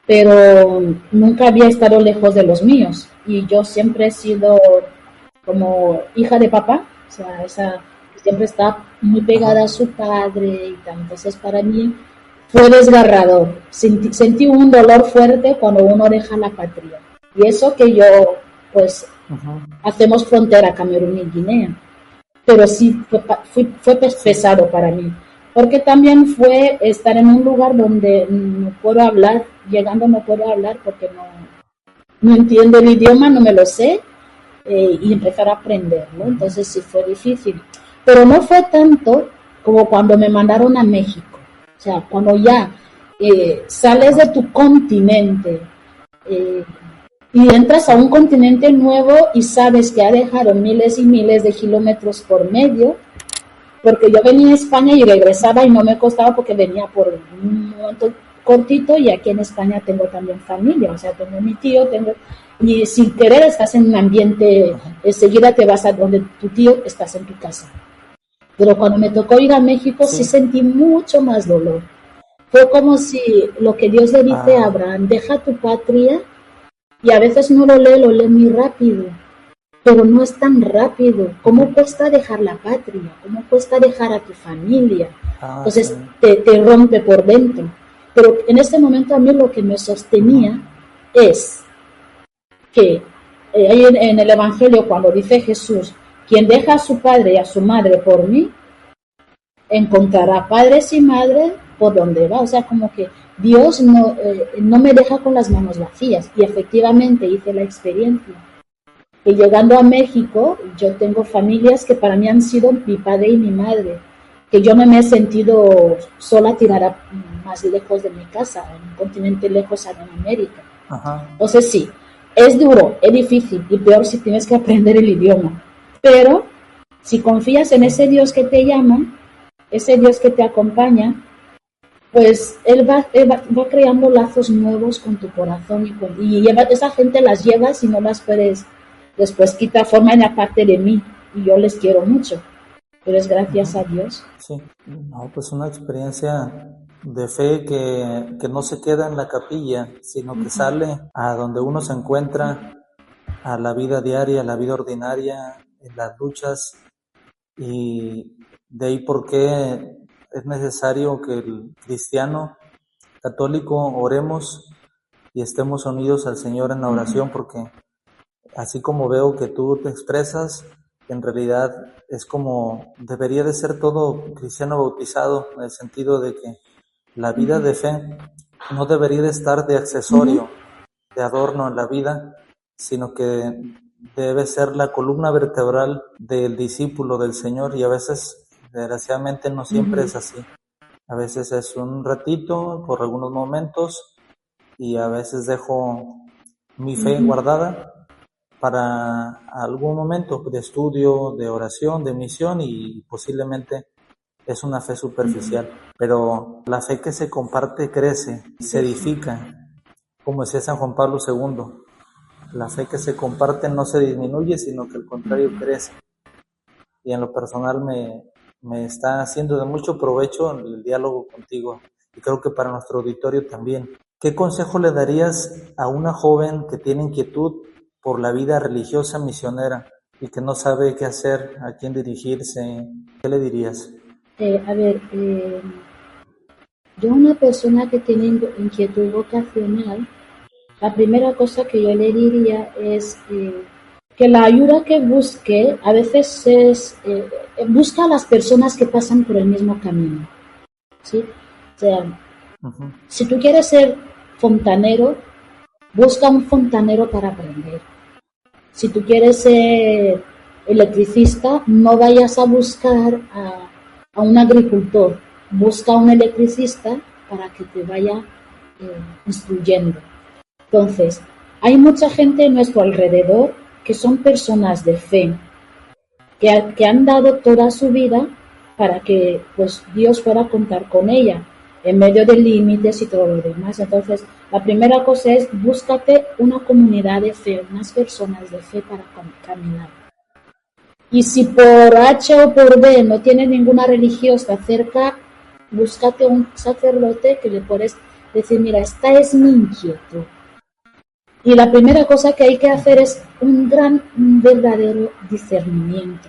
pero nunca había estado lejos de los míos. Y yo siempre he sido como hija de papá, o sea, esa siempre está muy pegada a Ajá. su padre y tal. Entonces para mí fue desgarrador. Sentí un dolor fuerte cuando uno deja la patria. Y eso que yo, pues, Ujú. hacemos frontera Camerún y Guinea, pero sí fue Sí. pesado para mí, porque también fue estar en un lugar donde no puedo hablar, llegando no puedo hablar porque no entiendo el idioma, no me lo sé, y empezar a aprenderlo, Ujú. entonces sí fue difícil, pero no fue tanto como cuando me mandaron a México, o sea, cuando ya sales de Ajá. tu continente, eh, y entras a Sí. un continente nuevo y sabes que ha dejado miles y miles de kilómetros por medio, porque yo venía a España y regresaba y no me costaba porque venía por un momento cortito, y aquí en España tengo también familia, o sea, tengo mi tío, y sin querer estás en un ambiente, Ajá. enseguida te vas a donde tu tío, estás en tu casa. Pero cuando me tocó ir a México sí Sí. sentí mucho más dolor. Fue como si lo que Dios le dice a Ah, Abraham: deja tu patria, y a veces no lo lee muy rápido, pero no es tan rápido. ¿Cómo ujú. cuesta dejar la patria? ¿Cómo cuesta dejar a tu familia? Ah, sí. Entonces te rompe por dentro. Pero en este momento a mí lo que me Ujú. sostenía es que ahí en el Evangelio, cuando dice Jesús: quien deja a su padre y a su madre por mí, encontrará padres y madres por donde va. O sea, como que Dios no me deja con las manos vacías. Y efectivamente hice la experiencia. Y llegando a México, yo tengo familias que para mí han sido mi padre y mi madre, que yo no me he sentido sola tirada más lejos de mi casa, en un continente lejos en América. Ajá. Entonces sí, es duro, es difícil, y peor si tienes que aprender el idioma. Pero si confías en Sí. ese Dios que te llama, ese Dios que te acompaña, pues él va creando lazos nuevos con tu corazón, esa gente las llevas y no las puedes después quitar, forman la parte de mí, y yo les quiero mucho, pero es gracias a Ujú. Dios. Sí. No, pues una experiencia de fe que no se queda en la capilla, sino que sale a donde uno se encuentra, a la vida diaria, a la vida ordinaria, en las luchas, y de ahí por qué es necesario que el cristiano católico oremos y estemos unidos al Señor en la oración, porque así como veo que tú te expresas, en realidad es como debería de ser todo cristiano bautizado, en el sentido de que la vida de fe no debería de estar de Uh-huh. accesorio, de adorno en la vida, sino que debe ser la columna vertebral del discípulo del Señor, y a veces, desgraciadamente, no siempre Uh-huh. es así. A veces es un ratito, por algunos momentos, y a veces dejo mi fe Uh-huh. guardada para algún momento de estudio, de oración, de misión, y posiblemente es una fe superficial. Pero la fe que se comparte crece, se Sí, sí. edifica, como decía San Juan Pablo II. La fe que se comparte no se disminuye, sino que al contrario crece. Y en lo personal Me está haciendo de mucho provecho el diálogo contigo y creo que para nuestro auditorio también. ¿Qué consejo le darías a una joven que tiene inquietud por la vida religiosa misionera y que no sabe qué hacer, a quién dirigirse? ¿Qué le dirías? Yo a una persona que tiene inquietud vocacional, la primera cosa que yo le diría es que la ayuda que busque a veces es busca a las personas que pasan por el mismo camino, ¿sí? O sea, si tú quieres ser fontanero, busca un fontanero para aprender. Si tú quieres ser electricista, no vayas a buscar a un agricultor, busca a un electricista para que te vaya instruyendo. Entonces, hay mucha gente en nuestro alrededor que son personas de fe, que han dado toda su vida para que pues Dios fuera a contar con ella, en medio de límites y todo lo demás. Entonces, la primera cosa es búscate una comunidad de fe, unas personas de fe para caminar. Y si por H o por B no tienes ninguna religiosa cerca, búscate un sacerdote que le puedes decir, mira, esta es mi inquietud. Y la primera cosa que hay que hacer es un verdadero discernimiento.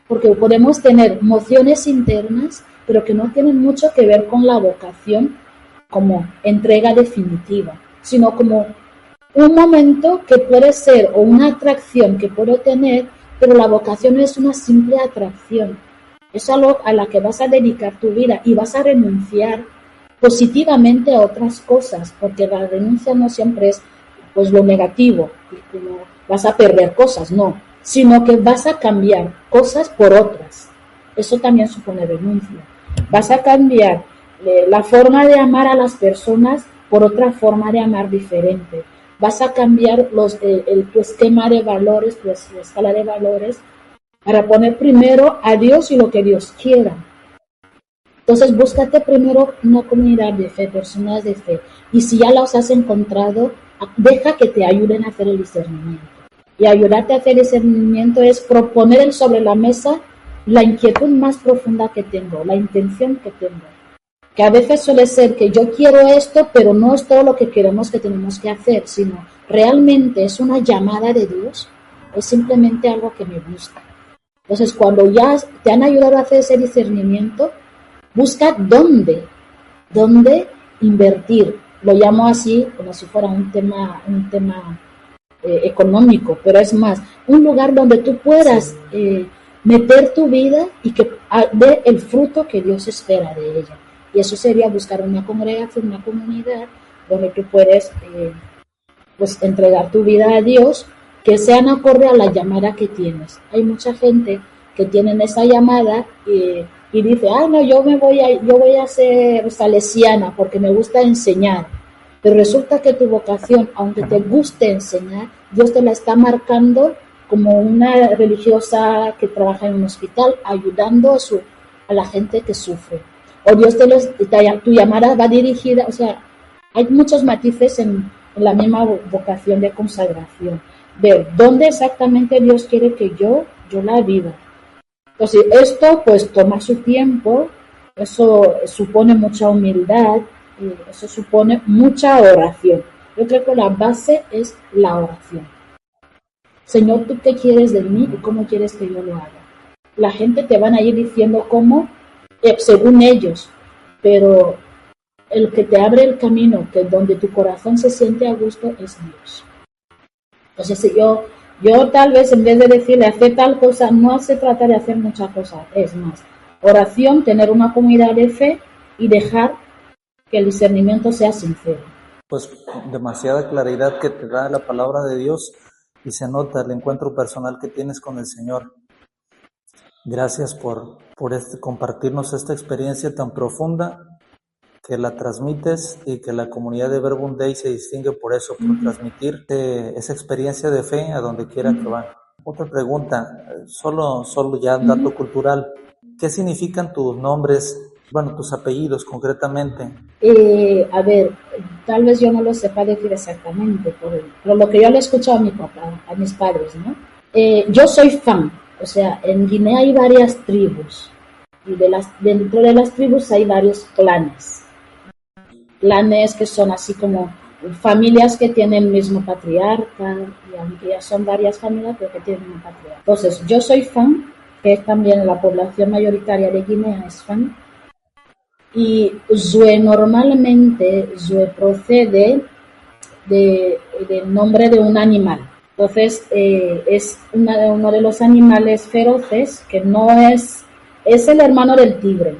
Porque podemos tener mociones internas, pero que no tienen mucho que ver con la vocación como entrega definitiva, sino como un momento que puede ser o una atracción que puedo tener, pero la vocación no es una simple atracción. Es algo a la que vas a dedicar tu vida y vas a renunciar positivamente a otras cosas, porque la renuncia no siempre es pues lo negativo, y como vas a perder cosas, no, sino que vas a cambiar cosas por otras. Eso también supone renuncia. Vas a cambiar la forma de amar a las personas por otra forma de amar diferente. Vas a cambiar tu esquema de valores, tu escala de valores, para poner primero a Dios y lo que Dios quiera. Entonces, búscate primero una comunidad de fe, personas de fe. Y si ya las has encontrado, deja que te ayuden a hacer el discernimiento. Y ayudarte a hacer el discernimiento es proponer sobre la mesa la inquietud más profunda que tengo, la intención que tengo. Que a veces suele ser que yo quiero esto, pero no es todo lo que queremos que tenemos que hacer, sino realmente es una llamada de Dios, es simplemente algo que me gusta. Entonces, cuando ya te han ayudado a hacer ese discernimiento, busca dónde invertir. Lo llamo así, como si fuera un tema económico, pero es más, un lugar donde tú puedas meter tu vida y que dé el fruto que Dios espera de ella. Y eso sería buscar una congregación, una comunidad donde tú puedes pues entregar tu vida a Dios, que sean acorde a la llamada que tienes. Hay mucha gente que tienen esa llamada y dice, no, yo voy a ser salesiana porque me gusta enseñar. Pero resulta que tu vocación, aunque te guste enseñar, Dios te la está marcando como una religiosa que trabaja en un hospital, ayudando a la gente que sufre. O Dios tu llamada va dirigida, o sea, hay muchos matices en la misma vocación de consagración. Ver dónde exactamente Dios quiere que yo la viva. Entonces, esto pues toma su tiempo, eso supone mucha humildad, eso supone mucha oración. Yo creo que la base es la oración. Señor, ¿tú qué quieres de mí y cómo quieres que yo lo haga? La gente te van a ir diciendo cómo, según ellos, pero el que te abre el camino, que donde tu corazón se siente a gusto, es Dios. Entonces, si yo tal vez en vez de decirle hacer tal cosa, no se trata de hacer muchas cosas, es más, oración, tener una comunidad de fe y dejar que el discernimiento sea sincero. Pues demasiada claridad que te da la palabra de Dios y se nota el encuentro personal que tienes con el Señor. Gracias por compartirnos esta experiencia tan profunda, que la transmites y que la comunidad de Verbum Dei se distingue por eso, por transmitir esa experiencia de fe a donde quiera que van. Otra pregunta, solo ya dato cultural, ¿qué significan tus nombres, tus apellidos concretamente? Tal vez yo no lo sepa decir exactamente, pero lo que yo le he escuchado a mi papá, a mis padres, ¿no? Yo soy Fan, o sea, en Guinea hay varias tribus Y dentro de las tribus hay varios clanes. Clanes que son así como familias que tienen el mismo patriarca, y aunque ya son varias familias, pero que tienen un patriarca. Entonces, yo soy Fan, que es también la población mayoritaria de Guinea, es Fan. Y Zue normalmente, Zue procede del nombre de un animal. Entonces, es uno de los animales feroces que no es el hermano del tigre.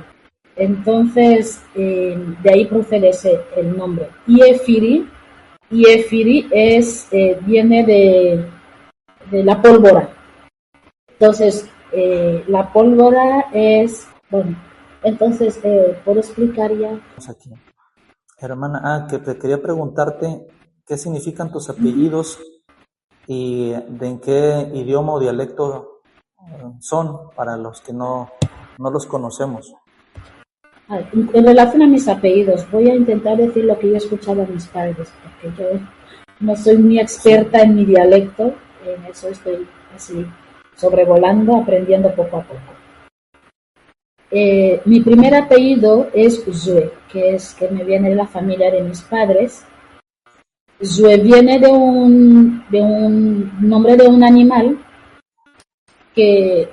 Entonces, de ahí procede el nombre. Iefiri viene de la pólvora. Entonces, la pólvora es, bueno, entonces, ¿puedo explicar ya? Aquí. Hermana, que te quería preguntarte qué significan tus apellidos y de en qué idioma o dialecto son para los que no los conocemos. En relación a mis apellidos, voy a intentar decir lo que yo he escuchado a mis padres, porque yo no soy muy experta en mi dialecto, en eso estoy así sobrevolando, aprendiendo poco a poco. Mi primer apellido es Zue, que me viene de la familia de mis padres. Zue viene de un nombre de un animal que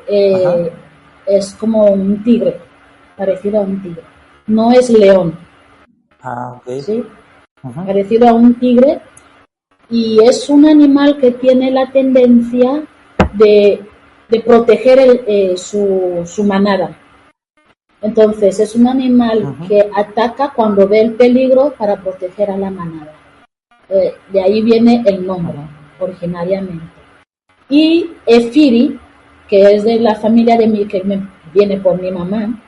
es como un tigre, parecido a un tigre. No es león. Okay. ¿Sí? Parecido a un tigre, y es un animal que tiene la tendencia de proteger su manada. Entonces es un animal que ataca cuando ve el peligro para proteger a la manada. De ahí viene el nombre, originariamente. Y Efiri, que es de la familia que viene por mi mamá,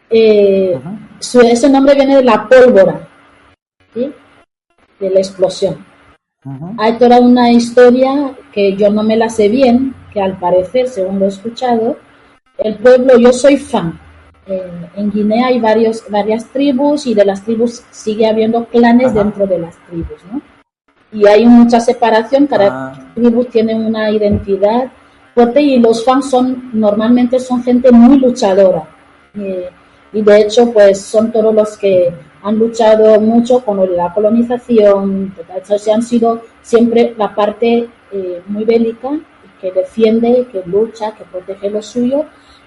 ese nombre viene de la pólvora, ¿sí? De la explosión. Hay toda una historia que yo no me la sé bien, que al parecer, según lo he escuchado, el pueblo, yo soy Fan. En Guinea hay varias tribus, y de las tribus sigue habiendo clanes dentro de las tribus, ¿no? Y hay mucha separación, cada tribu tiene una identidad fuerte, y los Fan normalmente son gente muy luchadora. Y de hecho, pues son todos los que han luchado mucho con la colonización. Entonces, han sido siempre la parte muy bélica, que defiende, que lucha, que protege lo suyo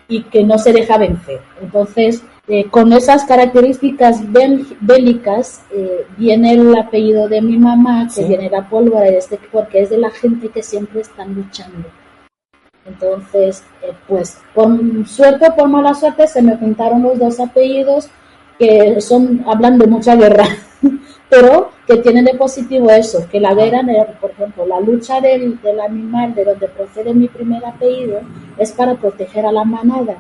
y que no se deja vencer. Entonces, con esas características bélicas viene el apellido de mi mamá, que viene de la pólvora, porque es de la gente que siempre están luchando. Entonces, pues por suerte o por mala suerte se me juntaron los dos apellidos que hablan de mucha guerra, pero que tienen de positivo eso, que la guerra, por ejemplo, la lucha del animal de donde procede mi primer apellido es para proteger a la manada,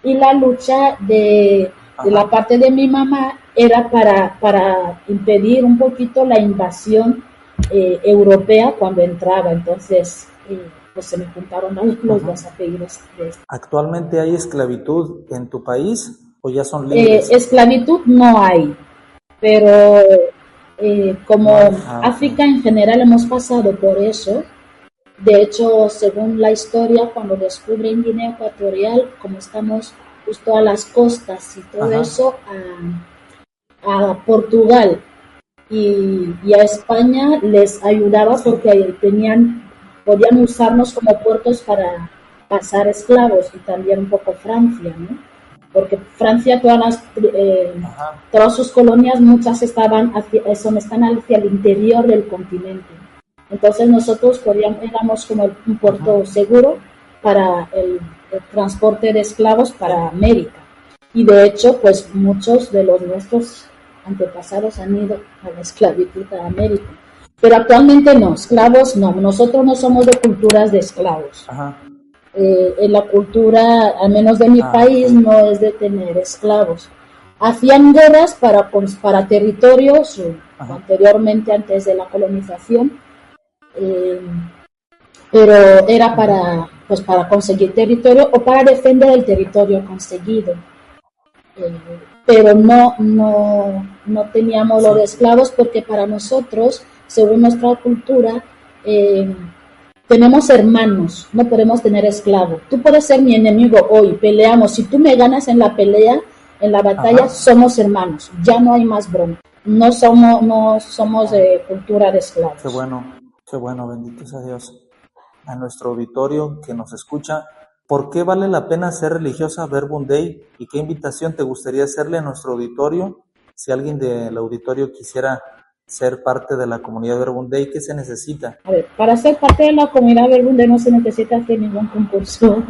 y la lucha de la parte de mi mamá era para impedir un poquito la invasión europea cuando entraba. Entonces, pues se me juntaron los dos apellidos. ¿Actualmente hay esclavitud en tu país o ya son libres? Esclavitud no hay, pero como África en general hemos pasado por eso. De hecho, según la historia, cuando descubren Guinea Ecuatorial, como estamos justo a las costas y todo eso, a Portugal y a España les ayudaba porque podían usarnos como puertos para pasar esclavos, y también un poco Francia, ¿no? Porque Francia, todas sus colonias, muchas están hacia el interior del continente. Entonces nosotros éramos como un puerto seguro para el transporte de esclavos para América. Y de hecho, pues muchos de nuestros antepasados han ido a la esclavitud a América. Pero actualmente no, esclavos no. Nosotros no somos de culturas de esclavos. En la cultura, al menos de mi país, no es de tener esclavos. Hacían guerras para territorios, anteriormente, antes de la colonización, pero era para conseguir territorio o para defender el territorio conseguido. Pero no teníamos los esclavos, porque para nosotros, según nuestra cultura, tenemos hermanos, no podemos tener esclavos. Tú puedes ser mi enemigo hoy, peleamos. Si tú me ganas en la pelea, en la batalla, somos hermanos. Ya no hay más broma. No somos de cultura de esclavos. Qué bueno, bendito sea Dios. A nuestro auditorio que nos escucha, ¿por qué vale la pena ser religiosa Verbum Dei? ¿Y qué invitación te gustaría hacerle a nuestro auditorio? Si alguien del auditorio quisiera ser parte de la comunidad Verbum Dei, ¿qué se necesita? A ver, para ser parte de la comunidad Verbum Dei no se necesita hacer ningún concurso.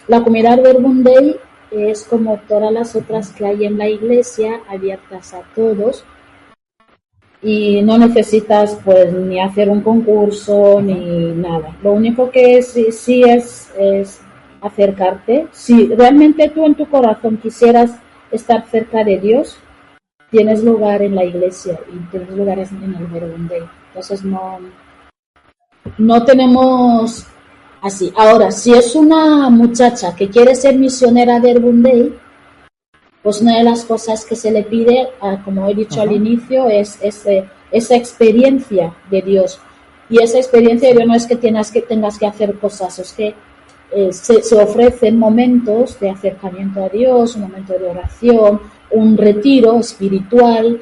La comunidad Verbum Dei es como todas las otras que hay en la iglesia, abiertas a todos, y no necesitas pues ni hacer un concurso ni nada. Lo único que sí es acercarte. Si realmente tú en tu corazón quisieras estar cerca de Dios, tienes lugar en la iglesia y tienes lugares en el Verbum Dei. Entonces no tenemos así. Ahora, si es una muchacha que quiere ser misionera de Verbum Dei, pues una de las cosas que se le pide, como he dicho al inicio, es esa experiencia de Dios. Y esa experiencia de Dios no es que tengas que hacer cosas, es que se ofrecen momentos de acercamiento a Dios, un momento de oración, un retiro espiritual,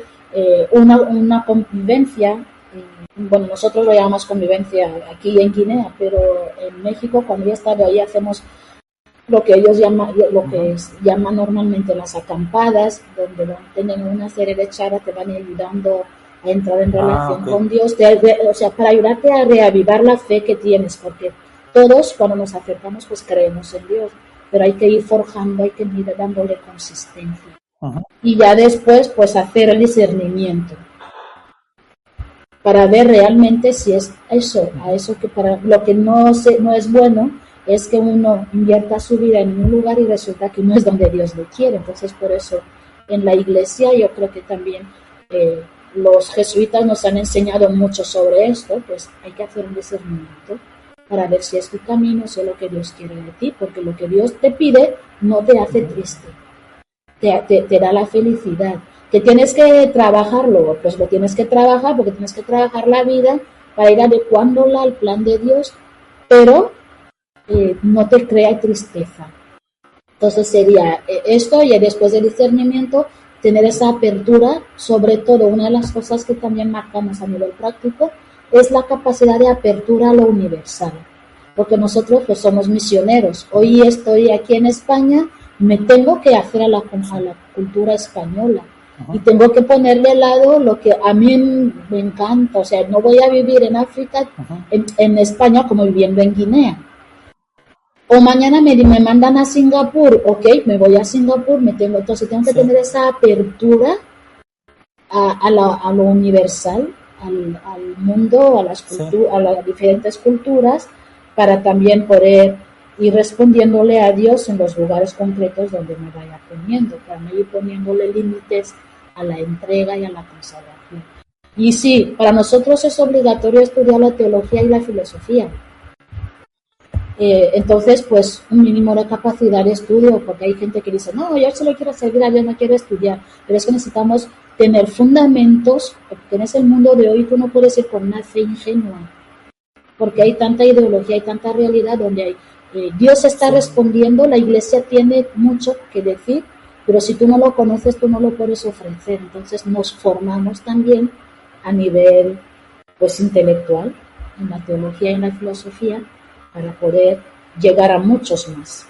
una convivencia. Bueno, nosotros lo llamamos convivencia aquí en Guinea, pero en México, cuando yo he estado ahí, hacemos lo que ellos llaman normalmente las acampadas, donde tienen una serie de charlas, te van ayudando a entrar en relación con Dios, o sea, para ayudarte a reavivar la fe que tienes, porque todos cuando nos acercamos pues creemos en Dios, pero hay que ir forjando, hay que ir dándole consistencia. Y ya después pues hacer el discernimiento para ver realmente si es eso, que para lo que no es bueno es que uno invierta su vida en un lugar y resulta que no es donde Dios le quiere. Entonces, por eso en la iglesia yo creo que también los jesuitas nos han enseñado mucho sobre esto, pues hay que hacer un discernimiento para ver si es tu camino, si es lo que Dios quiere de ti, porque lo que Dios te pide no te hace triste, te da la felicidad. Que tienes que trabajarlo, pues lo tienes que trabajar porque tienes que trabajar la vida para ir adecuándola al plan de Dios, pero no te crea tristeza. Entonces sería esto, y después del discernimiento tener esa apertura. Sobre todo, una de las cosas que también marcamos a nivel práctico es la capacidad de apertura a lo universal, porque nosotros pues somos misioneros. Hoy estoy aquí en España, me tengo que hacer a la cultura española y tengo que ponerle al lado lo que a mí me encanta. O sea, no voy a vivir en África, en España, como viviendo en Guinea. O mañana me mandan a Singapur, ok, me voy a Singapur, entonces tengo que tener esa apertura a lo universal, al mundo, a las diferentes culturas, para también poder ir respondiéndole a Dios en los lugares concretos donde me vaya poniendo, para no ir poniéndole límites a la entrega y a la consagración. Y sí, para nosotros es obligatorio estudiar la teología y la filosofía. Entonces, pues un mínimo de capacidad de estudio, porque hay gente que dice, no, yo solo quiero servir a Dios, no quiero estudiar, pero es que necesitamos tener fundamentos, porque en ese mundo de hoy tú no puedes ir con una fe ingenua, porque hay tanta ideología, hay tanta realidad donde Dios está respondiendo, la iglesia tiene mucho que decir, pero si tú no lo conoces, tú no lo puedes ofrecer. Entonces nos formamos también a nivel pues intelectual, en la teología y en la filosofía, para poder llegar a muchos más.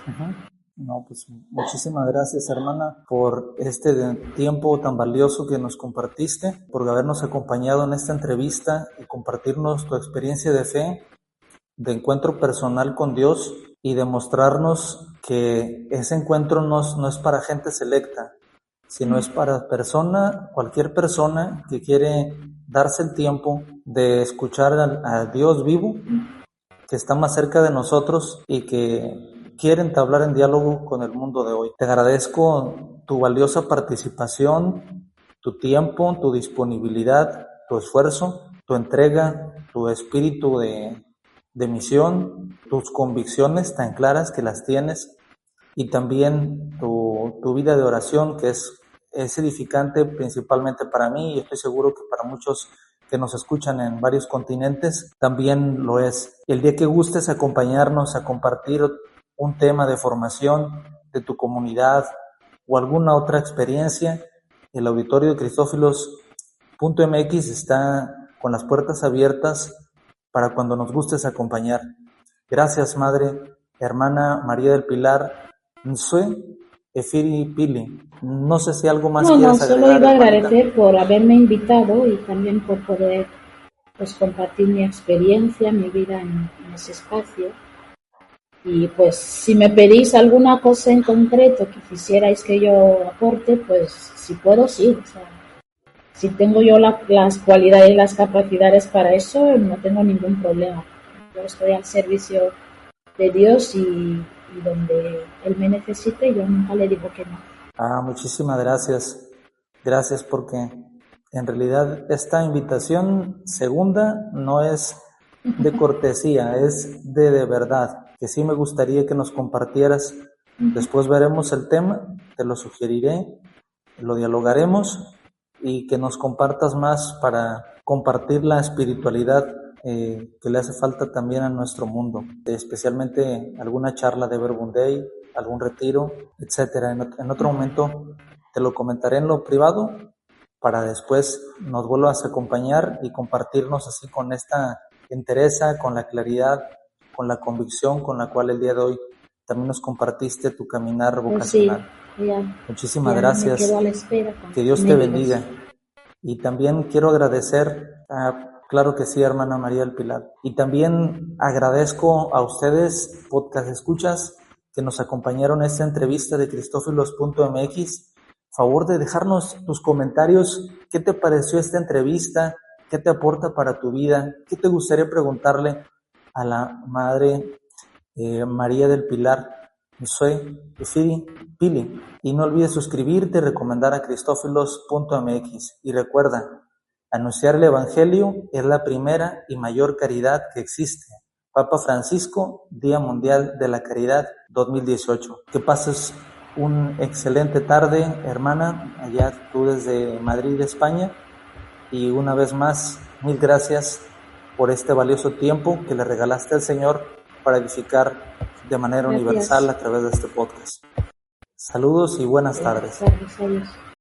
No, pues muchísimas gracias, hermana, por este tiempo tan valioso que nos compartiste, por habernos acompañado en esta entrevista y compartirnos tu experiencia de fe, de encuentro personal con Dios, y demostrarnos que ese encuentro no es para gente selecta, sino es para cualquier persona que quiere darse el tiempo de escuchar a Dios vivo, que está más cerca de nosotros y que quiere entablar en diálogo con el mundo de hoy. Te agradezco tu valiosa participación, tu tiempo, tu disponibilidad, tu esfuerzo, tu entrega, tu espíritu de misión, tus convicciones tan claras que las tienes, y también tu vida de oración, que es edificante principalmente para mí, y estoy seguro que para muchos que nos escuchan en varios continentes, también lo es. El día que gustes acompañarnos a compartir un tema de formación de tu comunidad o alguna otra experiencia, el auditorio de Cristófilos.mx está con las puertas abiertas para cuando nos gustes acompañar. Gracias, Madre, Hermana María del Pilar Nsue Efiri Pili. No sé si algo más quieres agregar. Solo iba a hermanita. agradecer por haberme invitado y también por poder pues compartir mi experiencia, mi vida en ese espacio. Y pues si me pedís alguna cosa en concreto que quisierais que yo aporte, pues si puedo, sí. O sea, si tengo yo las cualidades y las capacidades para eso, no tengo ningún problema. Yo estoy al servicio de Dios y donde Él me necesite, yo nunca le digo que no. Muchísimas gracias. Gracias porque en realidad esta invitación segunda no es de cortesía, es de verdad, que sí me gustaría que nos compartieras. Después veremos el tema, te lo sugeriré, lo dialogaremos y que nos compartas más para compartir la espiritualidad que le hace falta también a nuestro mundo, especialmente alguna charla de Verbum Dei, algún retiro, etcétera. En otro momento te lo comentaré en lo privado para después nos vuelvas a acompañar y compartirnos así con esta entereza, con la claridad, con la convicción con la cual el día de hoy también nos compartiste tu caminar vocacional. Pues sí, Muchísimas gracias. Me quedo a la espera que Dios te bendiga. Y también quiero agradecer, claro que sí, hermana María del Pilar. Y también agradezco a ustedes, podcast escuchas, que nos acompañaron en esta entrevista de Cristófilos.mx. Favor de dejarnos tus comentarios. ¿Qué te pareció esta entrevista? ¿Qué te aporta para tu vida? ¿Qué te gustaría preguntarle a la Madre María del Pilar? Soy Pili. Y no olvides suscribirte y recomendar a Cristófilos.mx. Y recuerda, anunciar el Evangelio es la primera y mayor caridad que existe. Papa Francisco, Día Mundial de la Caridad 2018. Que pases una excelente tarde, hermana, allá tú desde Madrid, España. Y una vez más, mil gracias por este valioso tiempo que le regalaste al Señor para edificar de manera universal a través de este podcast. Saludos y buenas tardes. Adiós.